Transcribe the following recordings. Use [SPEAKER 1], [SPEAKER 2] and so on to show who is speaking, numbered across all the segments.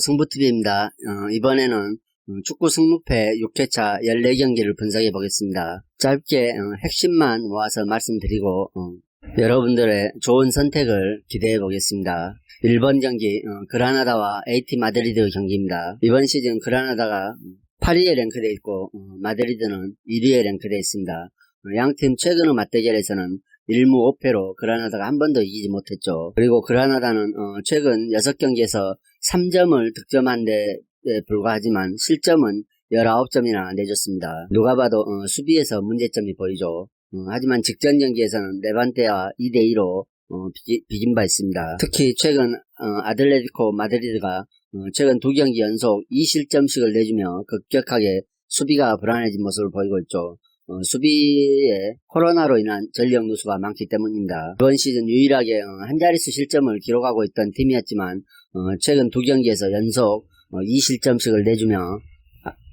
[SPEAKER 1] 승부TV입니다. 이번에는 축구 승무패 6회차 14경기를 분석해 보겠습니다. 짧게 핵심만 모아서 말씀드리고 여러분들의 좋은 선택을 기대해 보겠습니다. 1번 경기 그라나다와 AT 마드리드 경기입니다. 이번 시즌 그라나다가 8위에 랭크되어 있고 마드리드는 1위에 랭크되어 있습니다. 양팀 최근의 맞대결에서는 1무 5패로 그라나다가 한 번도 이기지 못했죠. 그리고 그라나다는 최근 6경기에서 3점을 득점한 데 불과하지만 실점은 19점이나 내줬습니다. 누가 봐도 수비에서 문제점이 보이죠. 하지만 직전 경기에서는 레반테와 2대2로 비긴 바 있습니다. 특히 최근 아틀레티코 마드리드가 최근 2경기 연속 2실점씩을 내주며 급격하게 수비가 불안해진 모습을 보이고 있죠. 수비에 코로나로 인한 전력 누수가 많기 때문입니다. 이번 시즌 유일하게 한 자릿수 실점을 기록하고 있던 팀이었지만 최근 2경기에서 연속 2실점씩을 내주며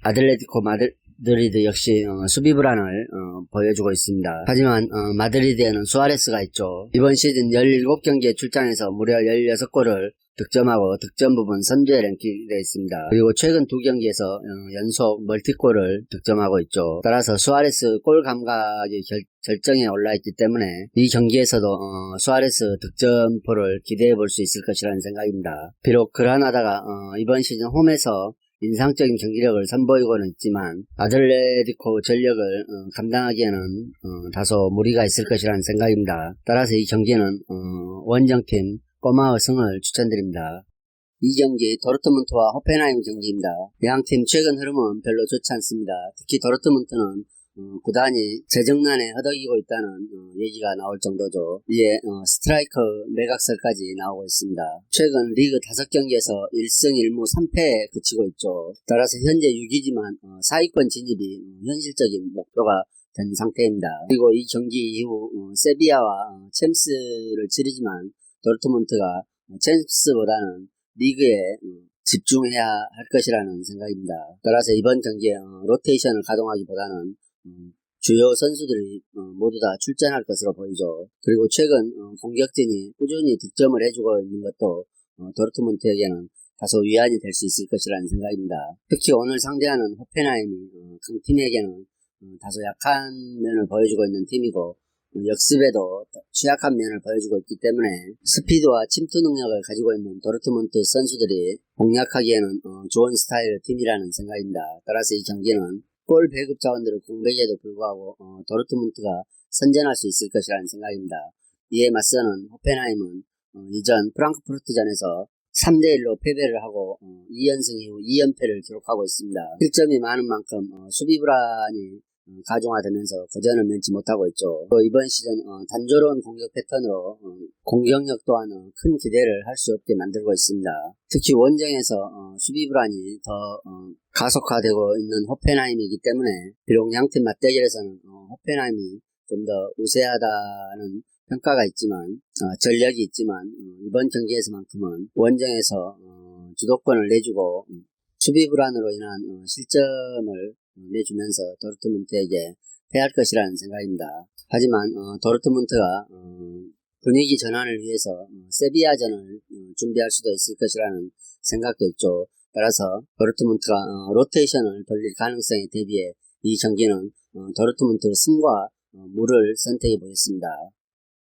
[SPEAKER 1] 아틀레티코 마드리드 역시 수비 불안을 보여주고 있습니다. 하지만 마드리드에는 수아레스가 있죠. 이번 시즌 17경기에 출장해서 무려 16골을 득점하고 득점 부분 선두에 랭킹되어 있습니다. 그리고 최근 2경기에서 연속 멀티골을 득점하고 있죠. 따라서 수아레스 골 감각이 결정에 올라있기 때문에 이 경기에서도 수아레스 득점포를 기대해 볼 수 있을 것이라는 생각입니다. 비록 그라나다가 이번 시즌 홈에서 인상적인 경기력을 선보이고는 있지만 아틀레티코 전력을 감당하기에는 다소 무리가 있을 것이라는 생각입니다. 따라서 이 경기는 원정팀 꼬마의 승을 추천드립니다. 이 경기 도르트문트와 호펜하임 경기입니다. 양팀 최근 흐름은 별로 좋지 않습니다. 특히 도르트문트는 구단이 재정난에 허덕이고 있다는 얘기가 나올 정도죠. 이에 스트라이커 매각설까지 나오고 있습니다. 최근 리그 5경기에서 1승 1무 3패에 그치고 있죠. 따라서 현재 6위지만 4위권 진입이 현실적인 목표가 된 상태입니다. 그리고 이 경기 이후 세비야와 챔스를 치르지만 도르트문트가 챔스보다는 리그에 집중해야 할 것이라는 생각입니다. 따라서 이번 경기에 로테이션을 가동하기보다는 주요 선수들이 모두 다 출전할 것으로 보이죠. 그리고 최근 공격진이 꾸준히 득점을 해주고 있는 것도 도르트문트에게는 다소 위안이 될 수 있을 것이라는 생각입니다. 특히 오늘 상대하는 호펜하임이 강팀에게는 다소 약한 면을 보여주고 있는 팀이고 역습에도 취약한 면을 보여주고 있기 때문에 스피드와 침투 능력을 가지고 있는 도르트문트 선수들이 공략하기에는 좋은 스타일의 팀이라는 생각입니다. 따라서 이 경기는 골 배급 자원들의 공백에도 불구하고 도르트문트가 선전할 수 있을 것이라는 생각입니다. 이에 맞서는 호펜하임은 이전 프랑크푸르트전에서 3대1로 패배를 하고 2연승 이후 2연패를 기록하고 있습니다. 실점이 많은 만큼 수비 불안이 가중화되면서 고전을 면치 못하고 있죠. 이번 시즌 단조로운 공격 패턴으로 공격력 또한 큰 기대를 할 수 없게 만들고 있습니다. 특히 원정에서 수비 불안이 더 가속화되고 있는 호펜하임이기 때문에 비록 양팀 맞대결에서는 호펜하임이 좀 더 우세하다는 평가가 있지만 전력이 있지만 이번 경기에서만큼은 원정에서 주도권을 내주고 수비 불안으로 인한 실점을 내주면서 도르트문트에게 패할 것이라는 생각입니다. 하지만 도르트문트가 분위기 전환을 위해서 세비야전을 준비할 수도 있을 것이라는 생각도 있죠. 따라서 도르트문트가 로테이션을 돌릴 가능성에 대비해 이 경기는 도르트문트 승과 무를 선택해 보겠습니다.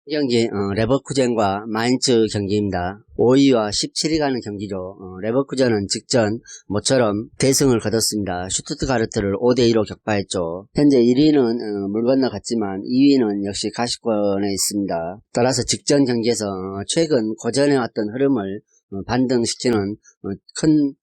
[SPEAKER 1] 이 경기 레버쿠젠과 마인츠 경기입니다. 5위와 17위 가는 경기죠. 레버쿠젠은 직전 모처럼 대승을 거뒀습니다. 슈투트가르트를 5대2로 격파했죠. 현재 1위는 물 건너갔지만 2위는 역시 가시권에 있습니다. 따라서 직전 경기에서 최근 고전해왔던 흐름을 반등시키는 큰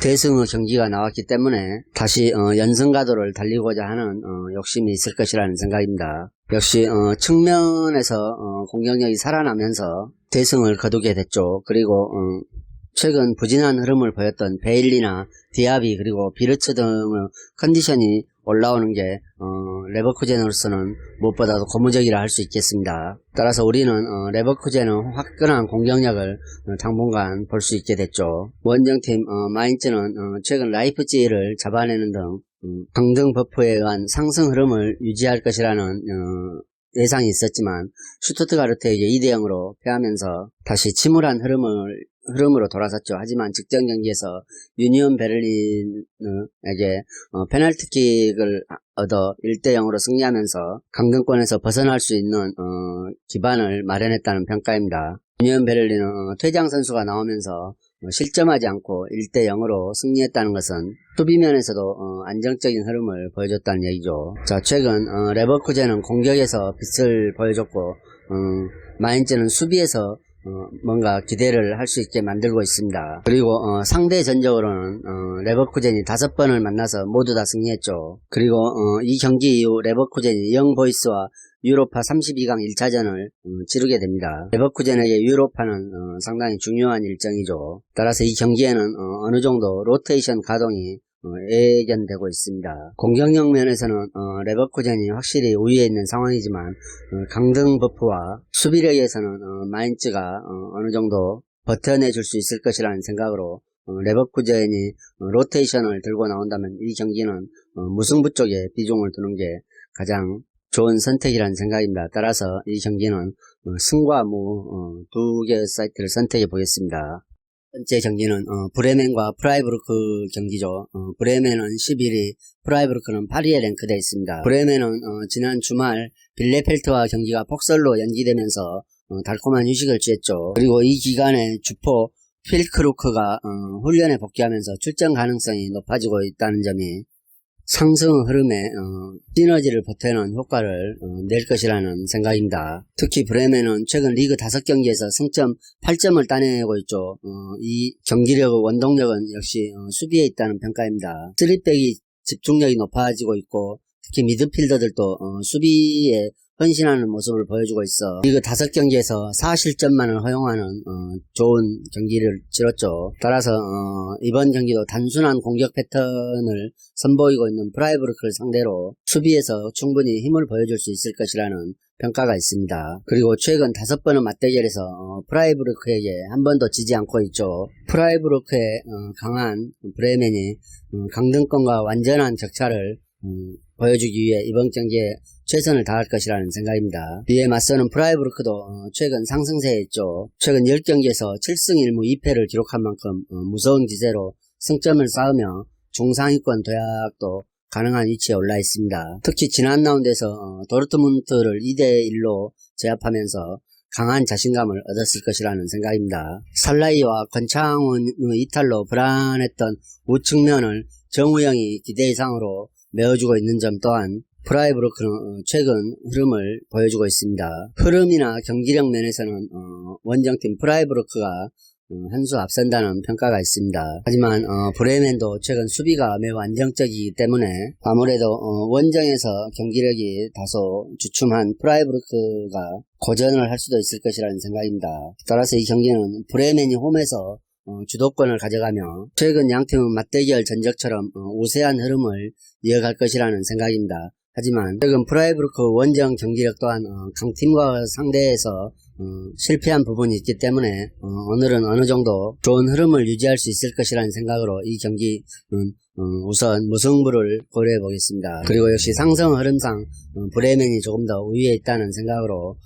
[SPEAKER 1] 대승의 경기가 나왔기 때문에 다시 연승가도를 달리고자 하는 욕심이 있을 것이라는 생각입니다. 역시 측면에서 공격력이 살아나면서 대승을 거두게 됐죠. 그리고 최근 부진한 흐름을 보였던 베일리나 디아비 그리고 비르츠 등의 컨디션이 올라오는 게 레버쿠젠으로서는 무엇보다도 고무적이라 할 수 있겠습니다. 따라서 우리는 레버쿠젠의 화끈한 공격력을 당분간 볼 수 있게 됐죠. 원정팀 마인츠는 최근 라이프치히를 잡아내는 등 강등 버프에 의한 상승 흐름을 유지할 것이라는 예상이 있었지만 슈투트가르트에게 2대0으로 패하면서 다시 침울한 흐름으로 돌아섰죠. 하지만 직전 경기에서 유니온 베를린에게 페널티킥을 얻어 1대0으로 승리하면서 강등권에서 벗어날 수 있는 기반을 마련했다는 평가입니다. 유니온 베를린은 퇴장 선수가 나오면서 실점하지 않고 1대0으로 승리했다는 것은 수비면에서도 안정적인 흐름을 보여줬다는 얘기죠. 자, 최근 레버쿠젠은 공격에서 빛을 보여줬고 마인츠는 수비에서 뭔가 기대를 할 수 있게 만들고 있습니다. 그리고 상대 전적으로는 레버쿠젠이 5번을 만나서 모두 다 승리했죠. 그리고 이 경기 이후 레버쿠젠이 영보이스와 유로파 32강 1차전을 치르게 됩니다. 레버쿠젠에게 유로파는 상당히 중요한 일정이죠. 따라서 이 경기에는 어느 정도 로테이션 가동이 예견되고 있습니다. 공격력 면에서는 레버쿠젠이 확실히 우위에 있는 상황이지만 강등 버프와 수비력에서는 마인츠가 어느 정도 버텨내줄 수 있을 것이라는 생각으로 레버쿠젠이 로테이션을 들고 나온다면 이 경기는 무승부 쪽에 비중을 두는 게 가장 좋은 선택이라는 생각입니다. 따라서 이 경기는 승과 무 두 개의 사이트를 선택해 보겠습니다. 첫 번째 경기는 브레멘과 프라이부르크 경기죠. 브레멘은 11위, 프라이부르크는 8위에 랭크되어 있습니다. 브레멘은 지난 주말 빌레펠트와 경기가 폭설로 연기되면서 달콤한 휴식을 취했죠. 그리고 이 기간에 주포 필크루크가 훈련에 복귀하면서 출전 가능성이 높아지고 있다는 점이 상승 흐름에 시너지를 보태는 효과를 낼 것이라는 생각입니다. 특히 브레멘은 최근 리그 5경기에서 승점 8점을 따내고 있죠. 이 경기력의 원동력은 역시 수비에 있다는 평가입니다. 3백이 집중력이 높아지고 있고 특히 미드필더들도 수비에 헌신하는 모습을 보여주고 있어 리그 5경기에서 4실점만을 허용하는 좋은 경기를 치렀죠. 따라서 이번 경기도 단순한 공격 패턴을 선보이고 있는 프라이부르크를 상대로 수비에서 충분히 힘을 보여줄 수 있을 것이라는 평가가 있습니다. 그리고 최근 5번의 맞대결에서 프라이부르크에게 한 번도 지지 않고 있죠. 프라이부르크의 강한 브레멘이 강등권과 완전한 격차를 보여주기 위해 이번 경기에 최선을 다할 것이라는 생각입니다. 이에 맞서는 프라이부르크도 최근 상승세에 있죠. 최근 10경기에서 7승 1무 2패를 기록한 만큼 무서운 기세로 승점을 쌓으며 중상위권 도약도 가능한 위치에 올라 있습니다. 특히 지난 라운드에서 도르트문트를 2대1로 제압하면서 강한 자신감을 얻었을 것이라는 생각입니다. 살라이와 권창훈의 이탈로 불안했던 우측면을 정우영이 기대 이상으로 메워주고 있는 점 또한 프라이부르크는 최근 흐름을 보여주고 있습니다. 흐름이나 경기력 면에서는 원정팀 프라이부르크가 한 수 앞선다는 평가가 있습니다. 하지만 브레멘도 최근 수비가 매우 안정적이기 때문에 아무래도 원정에서 경기력이 다소 주춤한 프라이부르크가 고전을 할 수도 있을 것이라는 생각입니다. 따라서 이 경기는 브레멘이 홈에서 주도권을 가져가며 최근 양팀은 맞대결 전적처럼 우세한 흐름을 이어갈 것이라는 생각입니다. 하지만 최근 프라이부르크 원정 경기력 또한 강팀과 상대해서 실패한 부분이 있기 때문에 오늘은 어느 정도 좋은 흐름을 유지할 수 있을 것이라는 생각으로 이 경기는 우선 무승부를 고려해 보겠습니다. 그리고 역시 상승 흐름상 브레멘이 조금 더 우위에 있다는 생각으로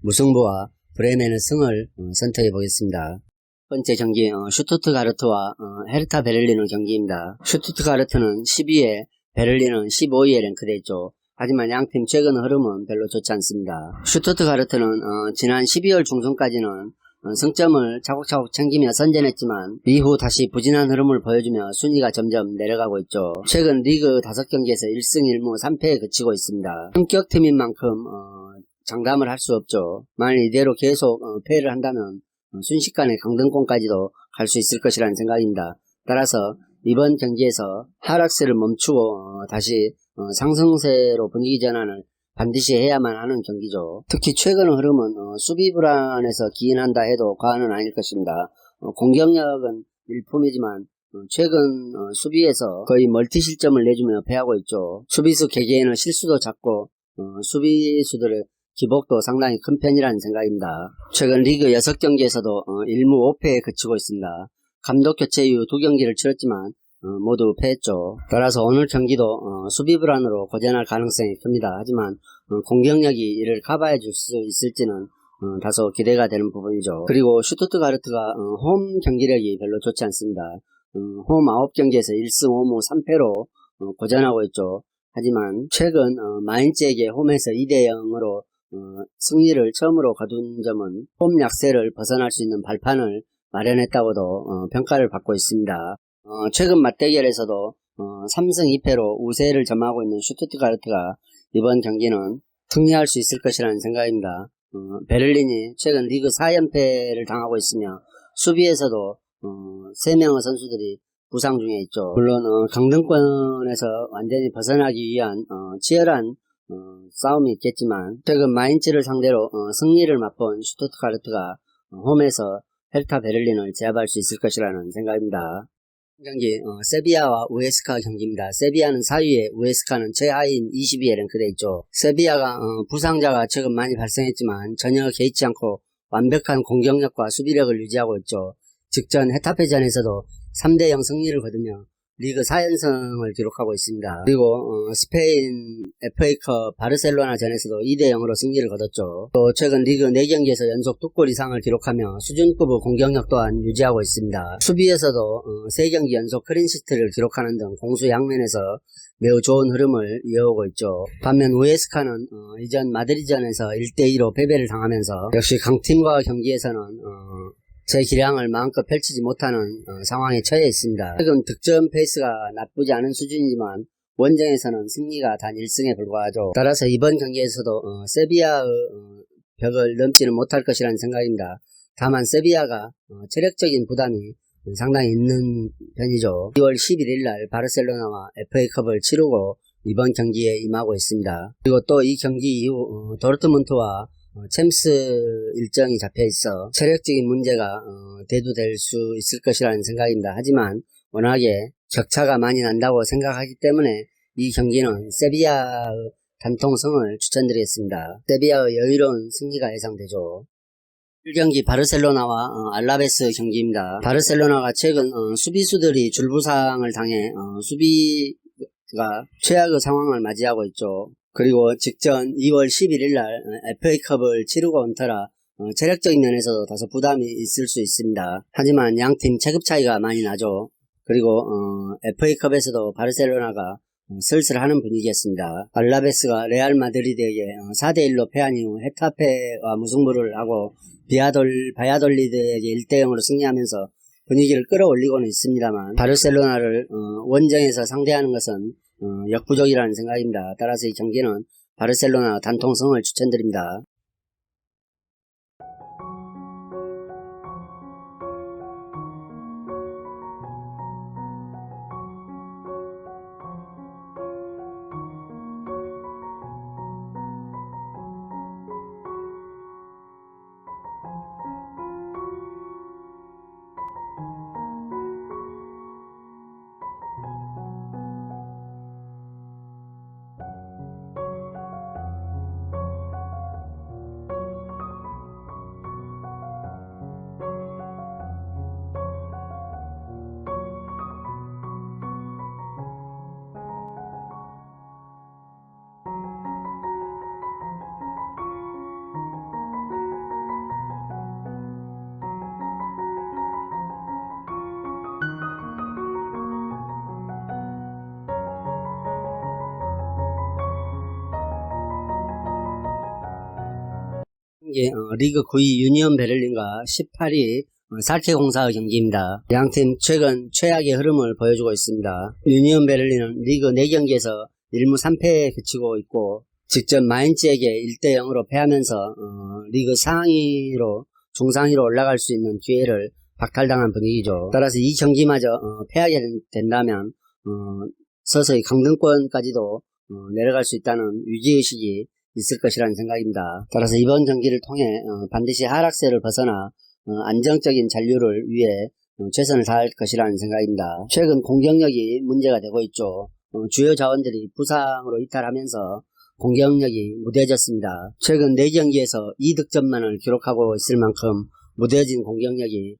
[SPEAKER 1] 무승부와 브레멘의 승을 선택해 보겠습니다. 첫 번째 경기 슈투트가르트와 헤르타 베를린의 경기입니다. 슈투트가르트는 12위에 베를린은 15위에 랭크되어 있죠. 하지만 양팀 최근 흐름은 별로 좋지 않습니다. 슈투트가르트는 지난 12월 중순까지는 승점을 차곡차곡 챙기며 선전했지만 이후 다시 부진한 흐름을 보여주며 순위가 점점 내려가고 있죠. 최근 리그 5경기에서 1승 1무 3패에 그치고 있습니다. 성격팀인 만큼 장담을 할 수 없죠. 만일 이대로 계속 패를 한다면 순식간에 강등권까지도 갈 수 있을 것이라는 생각입니다. 따라서 이번 경기에서 하락세를 멈추고 다시 상승세로 분위기 전환을 반드시 해야만 하는 경기죠. 특히 최근 흐름은 수비 불안에서 기인한다 해도 과언은 아닐 것입니다. 공격력은 일품이지만 최근 수비에서 거의 멀티 실점을 내주며 패하고 있죠. 수비수 개개인의 실수도 작고 수비수들의 기복도 상당히 큰 편이라는 생각입니다. 최근 리그 6경기에서도 1무 5패에 그치고 있습니다. 감독 교체 이후 2경기를 치렀지만 모두 패했죠. 따라서 오늘 경기도 수비 불안으로 고전할 가능성이 큽니다. 하지만 공격력이 이를 커버해 줄 수 있을지는 다소 기대가 되는 부분이죠. 그리고 슈투트가르트가 홈 경기력이 별로 좋지 않습니다. 홈 9경기에서 1승 5무 3패로 고전하고 있죠. 하지만 최근 마인츠에게 홈에서 2대0으로 승리를 처음으로 거둔 점은 홈 약세를 벗어날 수 있는 발판을 마련했다고도 평가를 받고 있습니다. 최근 맞대결에서도 3승 2패로 우세를 점하고 있는 슈투트가르트가 이번 경기는 승리할 수 있을 것이라는 생각입니다. 베를린이 최근 리그 4연패를 당하고 있으며 수비에서도 3명의 선수들이 부상 중에 있죠. 물론 강등권에서 완전히 벗어나기 위한 치열한 싸움이 있겠지만 최근 마인츠를 상대로 승리를 맛본 슈투트가르트가 홈에서 헤르타 베를린을 제압할 수 있을 것이라는 생각입니다. 경기 세비야와 우에스카 경기입니다. 세비야는 4위에 우에스카는 최하위인 20위에 랭크되어 있죠. 세비야가 부상자가 최근 많이 발생했지만 전혀 개의치 않고 완벽한 공격력과 수비력을 유지하고 있죠. 직전 헤타페전에서도 3대0 승리를 거두며 리그 4연승을 기록하고 있습니다. 그리고 스페인 FA컵 바르셀로나전에서도 2대0으로 승리를 거뒀죠. 또 최근 리그 4경기에서 연속 2골 이상을 기록하며 수준급의 공격력 또한 유지하고 있습니다. 수비에서도 3경기 연속 클린시트를 기록하는 등 공수 양면에서 매우 좋은 흐름을 이어오고 있죠. 반면 우에스카는 이전 마드리드전에서 1대2로 패배를 당하면서 역시 강팀과 경기에서는 제 기량을 마음껏 펼치지 못하는 상황에 처해 있습니다. 최근 득점 페이스가 나쁘지 않은 수준이지만 원정에서는 승리가 단 1승에 불과하죠. 따라서 이번 경기에서도 세비야의 벽을 넘지는 못할 것이라는 생각입니다. 다만 세비야가 체력적인 부담이 상당히 있는 편이죠. 2월 11일 날 바르셀로나와 FA컵을 치르고 이번 경기에 임하고 있습니다. 그리고 또 이 경기 이후 도르트문트와 챔스 일정이 잡혀있어 체력적인 문제가 대두될 수 있을 것이라는 생각입니다. 하지만 워낙에 격차가 많이 난다고 생각하기 때문에 이 경기는 세비야의 단통승을 추천드리겠습니다. 세비야의 여유로운 승리가 예상되죠. 1경기 바르셀로나와 알라베스 경기입니다. 바르셀로나가 최근 수비수들이 줄부상을 당해 수비가 최악의 상황을 맞이하고 있죠. 그리고 직전 2월 11일날 FA컵을 치르고 온 터라 체력적인 면에서도 다소 부담이 있을 수 있습니다. 하지만 양팀 체급 차이가 많이 나죠. 그리고 FA컵에서도 바르셀로나가 슬슬하는 분위기였습니다. 알라베스가 레알 마드리드에게 4대1로 패한 이후 헤타페와 무승부를 하고 바야돌리드에게 1대0으로 승리하면서 분위기를 끌어올리고는 있습니다만 바르셀로나를 원정에서 상대하는 것은 역부족이라는 생각입니다. 따라서 이 경기는 바르셀로나 단통승을 추천드립니다. 리그 9위 유니온 베를린과 18위 살케 공사의 경기입니다. 양팀 최근 최악의 흐름을 보여주고 있습니다. 유니온 베를린은 리그 4경기에서 1무 3패에 그치고 있고 직전 마인츠에게 1대0으로 패하면서 리그 상위로 중상위로 올라갈 수 있는 기회를 박탈당한 분위기죠. 따라서 이 경기마저 패하게 된다면 서서히 강등권까지도 내려갈 수 있다는 위기의식이 있을 것이라는 생각입니다. 따라서 이번 경기를 통해 반드시 하락세를 벗어나 안정적인 잔류를 위해 최선을 다할 것이라는 생각입니다. 최근 공격력이 문제가 되고 있죠. 주요 자원들이 부상으로 이탈하면서 공격력이 무뎌졌습니다. 최근 4경기에서 2득점만을 기록하고 있을 만큼 무뎌진 공격력이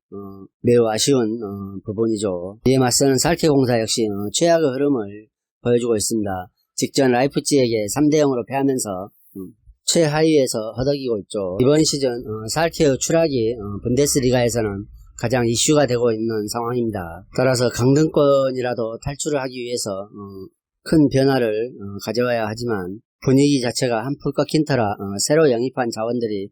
[SPEAKER 1] 매우 아쉬운 부분이죠. 이에 맞서는 살케공사 역시 최악의 흐름을 보여주고 있습니다. 직전 라이프치히에게 3대0으로 패하면서 최하위에서 허덕이고 있죠. 이번 시즌 살케의 추락이 분데스리가에서는 가장 이슈가 되고 있는 상황입니다. 따라서 강등권이라도 탈출을 하기 위해서 큰 변화를 가져와야 하지만 분위기 자체가 한풀 꺾인 터라 새로 영입한 자원들이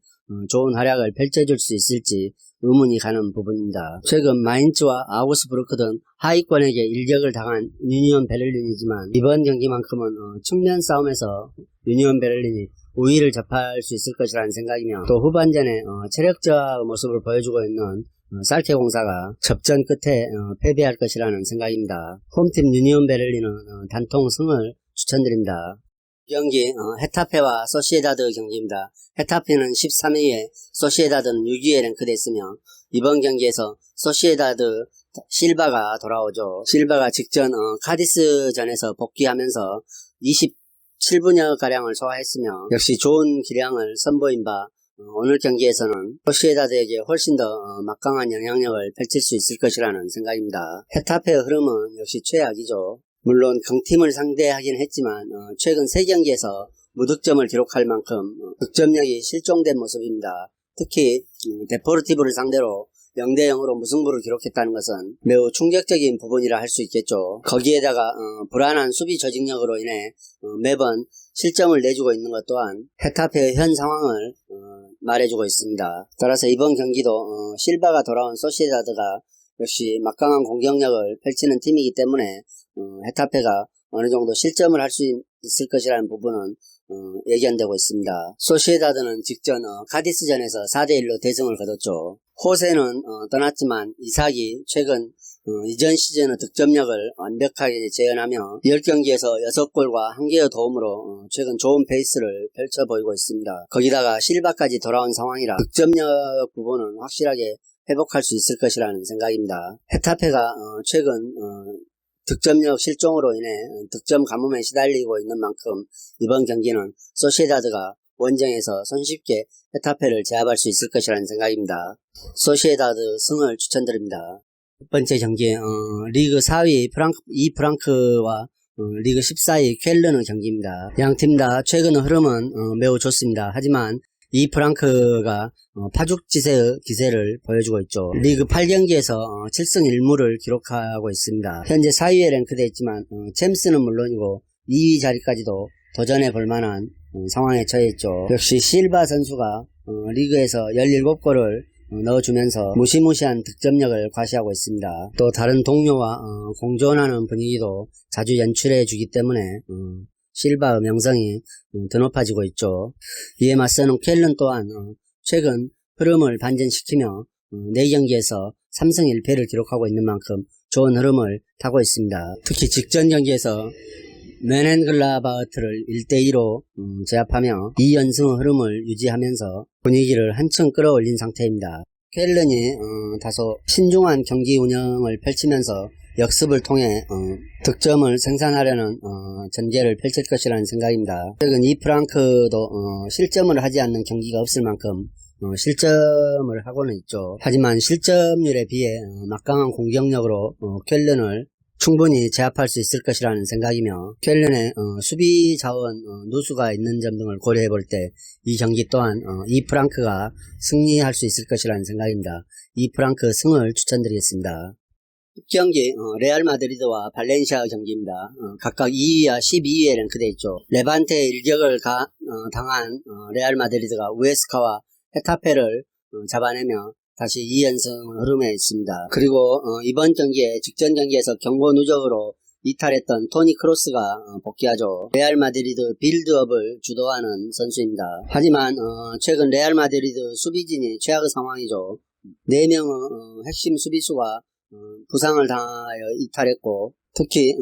[SPEAKER 1] 좋은 활약을 펼쳐줄 수 있을지 의문이 가는 부분입니다. 최근 마인츠와 아우스부르크 등 하위권에게 일격을 당한 유니온 베를린이지만 이번 경기만큼은 측면 싸움에서 유니온 베를린이 우위를 접할 수 있을 것이라는 생각이며 또 후반전에 체력 저하의 모습을 보여주고 있는 살케공사가 접전 끝에 패배할 것이라는 생각입니다. 홈팀 유니온 베를린은 단통 승을 추천드립니다. 경기 헤타페와 소시에다드 경기입니다. 헤타페는 13위에 소시에다드는 6위에 랭크되어 있으며 이번 경기에서 소시에다드 실바가 돌아오죠. 실바가 직전 카디스전에서 복귀하면서 27분여가량을 소화했으며 역시 좋은 기량을 선보인 바 오늘 경기에서는 소시에다드에게 훨씬 더 막강한 영향력을 펼칠 수 있을 것이라는 생각입니다. 헤타페의 흐름은 역시 최악이죠. 물론 강팀을 상대하긴 했지만 최근 3경기에서 무득점을 기록할 만큼 득점력이 실종된 모습입니다. 특히 데포르티브를 상대로 0대0으로 무승부를 기록했다는 것은 매우 충격적인 부분이라 할 수 있겠죠. 거기에다가 불안한 수비 조직력으로 인해 매번 실점을 내주고 있는 것 또한 헤타페의 현 상황을 말해주고 있습니다. 따라서 이번 경기도 실바가 돌아온 소시에다드가 역시 막강한 공격력을 펼치는 팀이기 때문에 헤타페가 어느 정도 실점을 할 수 있을 것이라는 부분은 예견되고 있습니다. 소시에다드는 직전 카디스전에서 4대1로 대승을 거뒀죠. 호세는 떠났지만 이삭이 최근 이전 시즌의 득점력을 완벽하게 재현하며 10경기에서 6골과 1개의 도움으로 최근 좋은 페이스를 펼쳐 보이고 있습니다. 거기다가 실바까지 돌아온 상황이라 득점력 부분은 확실하게 회복할 수 있을 것이라는 생각입니다. 헤타페가 최근 득점력 실종으로 인해 득점 가뭄에 시달리고 있는 만큼 이번 경기는 소시에다드가 원정에서 손쉽게 헤타페를 제압할 수 있을 것이라는 생각입니다. 소시에다드 승을 추천드립니다. 첫 번째 경기 리그 4위 프랑크와 리그 14위 쾰른의 경기입니다. 양팀 다 최근의 흐름은 매우 좋습니다. 하지만 이 프랑크가 파죽지세의 기세를 보여주고 있죠. 리그 8경기에서 7승 1무를 기록하고 있습니다. 현재 4위에 랭크되어 있지만 챔스는 물론이고 2위 자리까지도 도전해 볼 만한 상황에 처해 있죠. 역시 실바 선수가 리그에서 17골을 넣어주면서 무시무시한 득점력을 과시하고 있습니다. 또 다른 동료와 공존하는 분위기도 자주 연출해 주기 때문에 실바의 명성이 더 높아지고 있죠. 이에 맞서는 쾰른 또한 최근 흐름을 반전시키며 4경기에서 3승 1패를 기록하고 있는 만큼 좋은 흐름을 타고 있습니다. 특히 직전 경기에서 맨헨글라바흐트를 1대2로 제압하며 2연승의 흐름을 유지하면서 분위기를 한층 끌어올린 상태입니다. 쾰른이 다소 신중한 경기 운영을 펼치면서 역습을 통해 득점을 생산하려는 전개를 펼칠 것이라는 생각입니다. 최근 이 프랑크도 실점을 하지 않는 경기가 없을 만큼 실점을 하고는 있죠. 하지만 실점률에 비해 막강한 공격력으로 쾰른을 충분히 제압할 수 있을 것이라는 생각이며 쾰른의 수비 자원 누수가 있는 점 등을 고려해 볼 때 이 경기 또한 이 프랑크가 승리할 수 있을 것이라는 생각입니다. 이 프랑크 승을 추천드리겠습니다. 경기 레알 마드리드와 발렌시아 경기입니다. 각각 2위와 12위에 랭크되어 있죠. 레반테 일격을 당한 레알 마드리드가 우에스카와 헤타페를 잡아내며 다시 2연승 흐름에 있습니다. 그리고 이번 경기에 직전 경기에서 경고 누적으로 이탈했던 토니 크로스가 복귀하죠. 레알 마드리드 빌드업을 주도하는 선수입니다. 하지만 최근 레알 마드리드 수비진이 최악의 상황이죠. 4명의 핵심 수비수가 부상을 당하여 이탈했고 특히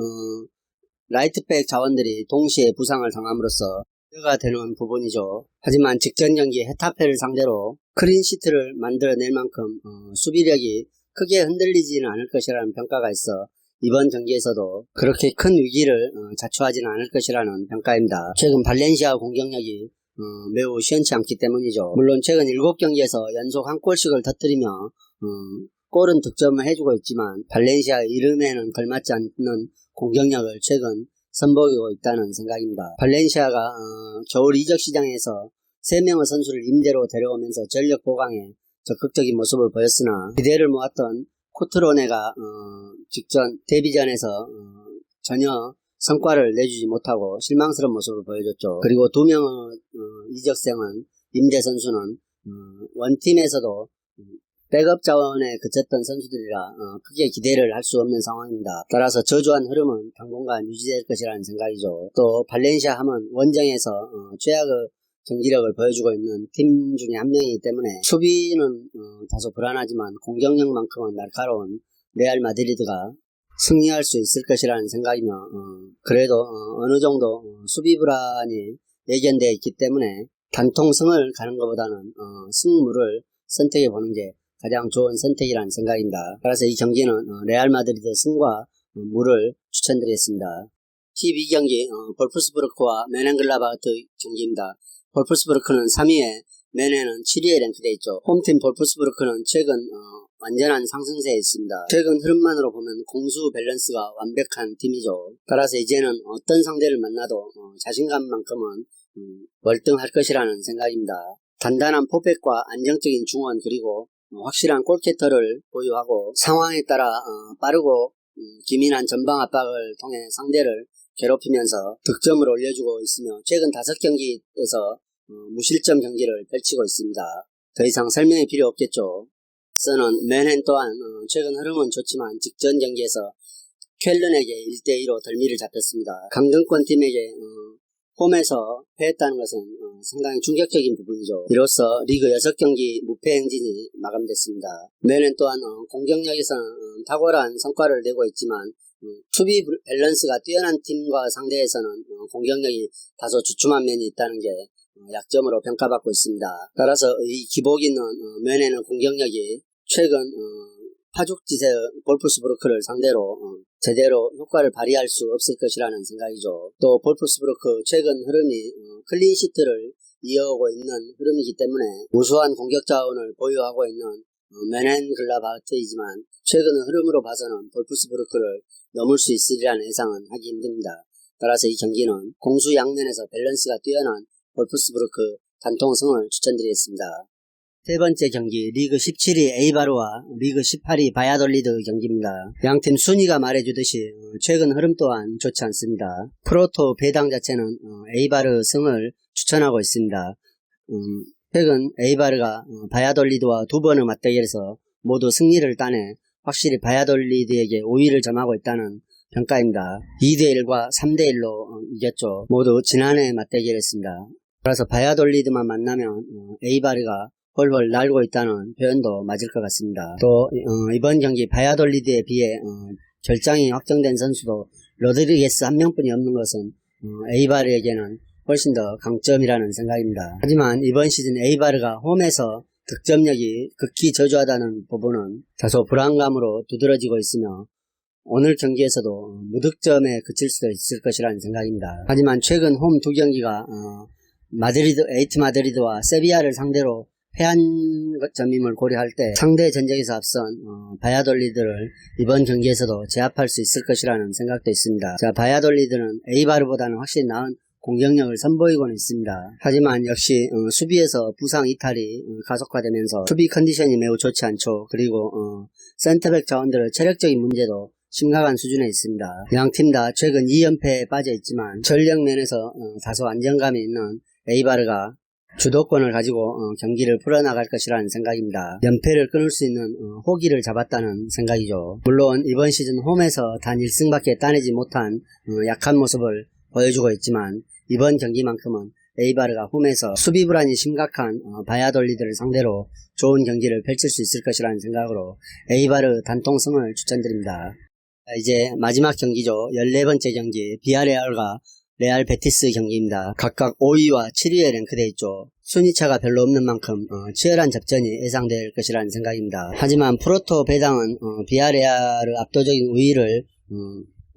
[SPEAKER 1] 라이트백 자원들이 동시에 부상을 당함으로써 가 되는 부분이죠. 하지만 직전 경기 헤타페를 상대로 클린시트를 만들어낼 만큼 수비력이 크게 흔들리지는 않을 것이라는 평가가 있어 이번 경기에서도 그렇게 큰 위기를 자초하지는 않을 것이라는 평가입니다. 최근 발렌시아 공격력이 매우 시원치 않기 때문이죠. 물론 최근 7경기에서 연속 한 골씩을 터뜨리며 골은 득점을 해주고 있지만 발렌시아의 이름에는 걸맞지 않는 공격력을 최근 선보이고 있다는 생각입니다. 발렌시아가 겨울 이적 시장에서 3명의 선수를 임대로 데려오면서 전력 보강에 적극적인 모습을 보였으나 기대를 모았던 코트로네가 직전 데뷔전에서 전혀 성과를 내주지 못하고 실망스러운 모습을 보여줬죠. 그리고 2명의 이적생은 임대 선수는 원팀에서도 백업 자원에 그쳤던 선수들이라 크게 기대를 할 수 없는 상황입니다. 따라서 저조한 흐름은 당분간 유지될 것이라는 생각이죠. 또 발렌시아 하면 원정에서 최악의 경기력을 보여주고 있는 팀 중에 한 명이기 때문에 수비는 다소 불안하지만 공격력만큼은 날카로운 레알 마드리드가 승리할 수 있을 것이라는 생각이며 그래도 어느 정도 수비 불안이 예견되어 있기 때문에 단통승을 가는 것보다는 승무를 선택해 보는 게 가장 좋은 선택이라는 생각입니다. 따라서 이 경기는 레알 마드리드 승과 무를 추천드리겠습니다. 12경기 볼프스부르크와 멘헨글라바흐트 경기입니다. 볼프스부르크는 3위에 멘헨은 7위에 랭크되어 있죠. 홈팀 볼프스부르크는 최근 완전한 상승세에 있습니다. 최근 흐름만으로 보면 공수 밸런스가 완벽한 팀이죠. 따라서 이제는 어떤 상대를 만나도 자신감만큼은 월등할 것이라는 생각입니다. 단단한 포백과 안정적인 중원 그리고 확실한 골캐터를 보유하고 상황에 따라 빠르고 기민한 전방 압박을 통해 상대를 괴롭히면서 득점을 올려주고 있으며 최근 5경기에서 무실점 경기를 펼치고 있습니다. 더 이상 설명이 필요 없겠죠. 서는 멘헨 또한 최근 흐름은 좋지만 직전 경기에서 쾰른에게 1대2로 덜미를 잡혔습니다. 강등권 팀에게 홈에서 패했다는 것은 상당히 충격적인 부분이죠. 이로써 리그 6경기 무패 행진이 마감됐습니다. 멘헨 또한 공격력에서는 탁월한 성과를 내고 있지만 수비 밸런스가 뛰어난 팀과 상대에서는 공격력이 다소 주춤한 면이 있다는 게 약점으로 평가받고 있습니다. 따라서 이 기복 있는 멘헨의 공격력이 최근 파죽지세의 볼프스부르크를 상대로 제대로 효과를 발휘할 수 없을 것이라는 생각이죠. 또 볼프스부르크 최근 흐름이 클린시트를 이어오고 있는 흐름이기 때문에 우수한 공격 자원을 보유하고 있는 멘헨글라바흐트이지만 최근의 흐름으로 봐서는 볼프스부르크를 넘을 수 있으리라는 예상은 하기 힘듭니다. 따라서 이 경기는 공수 양면에서 밸런스가 뛰어난 볼프스부르크 단통승을 추천드리겠습니다. 세 번째 경기 리그 17위 에이바르와 리그 18위 바야돌리드 경기입니다. 양팀 순위가 말해주듯이 최근 흐름 또한 좋지 않습니다. 프로토 배당 자체는 에이바르 승을 추천하고 있습니다. 최근 에이바르가 바야돌리드와 2번의 맞대결에서 모두 승리를 따내 확실히 바야돌리드에게 우위를 점하고 있다는 평가입니다. 2대1과 3대1로 이겼죠. 모두 지난해 맞대결했습니다. 따라서 바야돌리드만 만나면 에이바르가 헐헐 날고 있다는 표현도 맞을 것 같습니다. 또 이번 경기 바야돌리드에 비해 결장이 확정된 선수도 로드리게스 한 명뿐이 없는 것은 에이바르에게는 훨씬 더 강점이라는 생각입니다. 하지만 이번 시즌 에이바르가 홈에서 득점력이 극히 저조하다는 부분은 다소 불안감으로 두드러지고 있으며 오늘 경기에서도 무득점에 그칠 수도 있을 것이라는 생각입니다. 하지만 최근 홈 2경기가 에이트 마드리드와 세비야를 상대로 패한 점임을 고려할 때 상대 전적에서 앞선 바야돌리드를 이번 경기에서도 제압할 수 있을 것이라는 생각도 있습니다. 자, 바야돌리드는 에이바르보다는 확실히 나은 공격력을 선보이고는 있습니다. 하지만 역시 수비에서 부상 이탈이 가속화되면서 수비 컨디션이 매우 좋지 않죠. 그리고 센터백 자원들의 체력적인 문제도 심각한 수준에 있습니다. 양 팀 다 최근 2연패에 빠져 있지만 전력 면에서 다소 안정감이 있는 에이바르가 주도권을 가지고 경기를 풀어나갈 것이라는 생각입니다. 연패를 끊을 수 있는 호기를 잡았다는 생각이죠. 물론 이번 시즌 홈에서 단 1승밖에 따내지 못한 약한 모습을 보여주고 있지만 이번 경기만큼은 에이바르가 홈에서 수비 불안이 심각한 바야돌리드를 상대로 좋은 경기를 펼칠 수 있을 것이라는 생각으로 에이바르 단통승을 추천드립니다. 이제 마지막 경기죠. 14번째 경기 비아레알과 레알 베티스 경기입니다. 각각 5위와 7위에 랭크되어 있죠. 순위차가 별로 없는 만큼 치열한 접전이 예상될 것이라는 생각입니다. 하지만 프로토 배당은 비아레알의 압도적인 우위를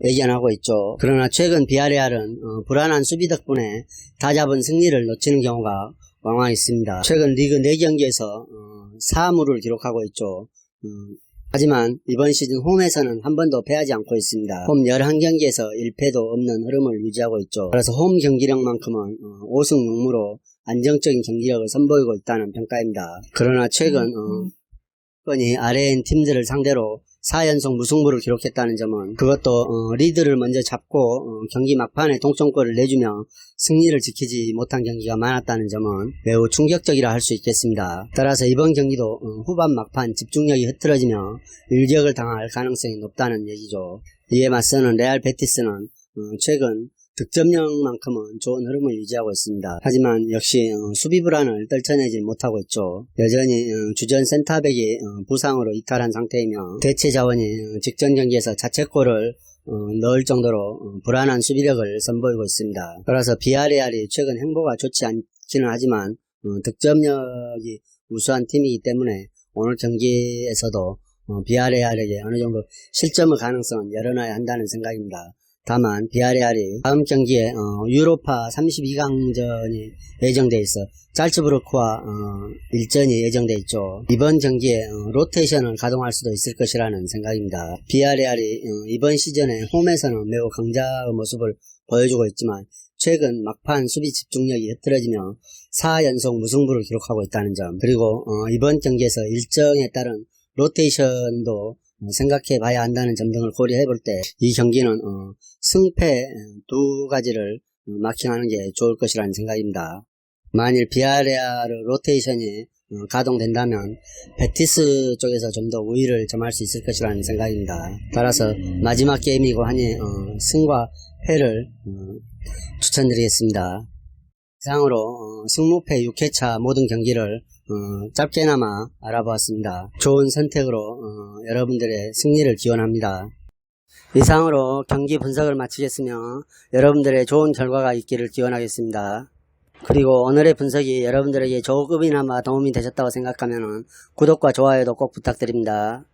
[SPEAKER 1] 예견하고 있죠. 그러나 최근 비아레알은 불안한 수비 덕분에 다잡은 승리를 놓치는 경우가 왕왕 있습니다. 최근 리그 4경기에서 4무를 기록하고 있죠. 하지만 이번 시즌 홈에서는 한 번도 패하지 않고 있습니다. 홈 11경기에서 1패도 없는 흐름을 유지하고 있죠. 그래서 홈 경기력만큼은 5승 6무로 안정적인 경기력을 선보이고 있다는 평가입니다. 그러나 최근 번이 아래인 팀들을 상대로 4연속 무승부를 기록했다는 점은 그것도 리드를 먼저 잡고 경기 막판에 동점골을 내주며 승리를 지키지 못한 경기가 많았다는 점은 매우 충격적이라 할 수 있겠습니다. 따라서 이번 경기도 후반 막판 집중력이 흐트러지며 일격을 당할 가능성이 높다는 얘기죠. 이에 맞서는 레알 베티스는 최근 득점력만큼은 좋은 흐름을 유지하고 있습니다. 하지만 역시 수비 불안을 떨쳐내지 못하고 있죠. 여전히 주전 센터백이 부상으로 이탈한 상태이며 대체 자원이 직전 경기에서 자책골을 넣을 정도로 불안한 수비력을 선보이고 있습니다. 따라서 비아레알이 최근 행보가 좋지 않기는 하지만 득점력이 우수한 팀이기 때문에 오늘 경기에서도 비아레알에게 어느 정도 실점의 가능성은 열어놔야 한다는 생각입니다. 다만 비아레알이 다음 경기에 유로파 32강전이 예정돼 있어 잘츠부르크와 일전이 예정돼 있죠. 이번 경기에 로테이션을 가동할 수도 있을 것이라는 생각입니다. 비아레알이 이번 시즌에 홈에서는 매우 강자의 모습을 보여주고 있지만 최근 막판 수비 집중력이 흐트러지며 4연속 무승부를 기록하고 있다는 점, 그리고 이번 경기에서 일정에 따른 로테이션도 생각해 봐야 한다는 점 등을 고려해 볼 때 이 경기는 승패 두 가지를 마킹하는 게 좋을 것이라는 생각입니다. 만일 비아레알의 로테이션이 가동된다면 베티스 쪽에서 좀 더 우위를 점할 수 있을 것이라는 생각입니다. 따라서 마지막 게임이고 하니 승과 패를 추천드리겠습니다. 이상으로 승무패 6회차 모든 경기를 짧게나마 알아보았습니다. 좋은 선택으로 여러분들의 승리를 기원합니다. 이상으로 경기 분석을 마치겠으며 여러분들의 좋은 결과가 있기를 기원하겠습니다. 그리고 오늘의 분석이 여러분들에게 조금이나마 도움이 되셨다고 생각하면 구독과 좋아요도 꼭 부탁드립니다.